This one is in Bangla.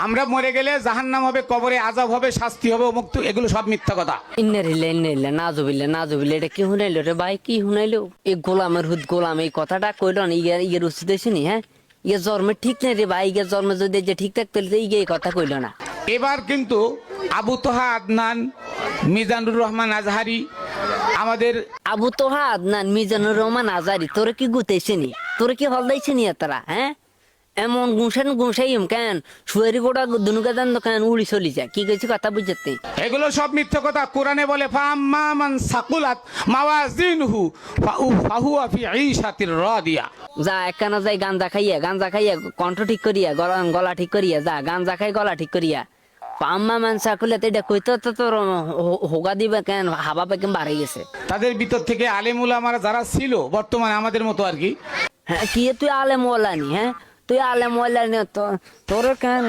আমরা মরে গেলে জাহান্নাম হবে, কবরে আযাব হবে, শাস্তি হবে, মুক্ত, এগুলো সব মিথ্যা কথা। ইন্নারিল্লা নাজুবিল্লা এটা কি শুনাইলো রে ভাই, কি শুনাইলো? এই গোলামের হুদ গোলাম এই কথাটা কইল না, ইয়ের উচিত হয়েছে নি? হ্যাঁ, ইয়ে জন্মে ঠিক নেই রে ভাই, ইয়ের জন্মে যদি যে ঠিক থাকতে ইয়ে এই কথা কইল না। এবার কিন্তু আবু তোহা আদনান, মিজানুর রহমান আজহারি, আমাদের আবু তোহা আদনান, মিজানুর রহমান আজারি, তোরে কি গুতেছে নি? তোরে কি হলদাইছে নি তারা? হ্যাঁ, এমন গুঁসাইম কেন? শুয়ারি গোটা দুনুকা দান কেন উড়ি চলি যায়? কি কইছি কথা বুঝতে? এগুলো সব মিথ্যা কথা। কোরআনে বলে ফাম্মা মান সাকুলাত মাওয়াজিনহু ফাহুয়া ফি ঈশাতির রাদিয়া। যা একখানা যাই গাঞ্জা খাইয়া কণ্ঠ ঠিক করিয়া, গলা ঠিক করিয়া, যা গাঞ্জা খাই গলা ঠিক করিয়া। পাম্মা মানসা করলে তো এটা কইতে তো তোর হোগা দিবে কেন? হাবা পেকেম বাড়ে গেছে। তাদের ভিতর থেকে আলেম উলামারা যারা ছিল বর্তমানে আমাদের মতো আর কি, হ্যাঁ, কি তুই আলেম ওয়ালা নি? হ্যাঁ, তুই আলেম ওয়ালা নি, তোর কেন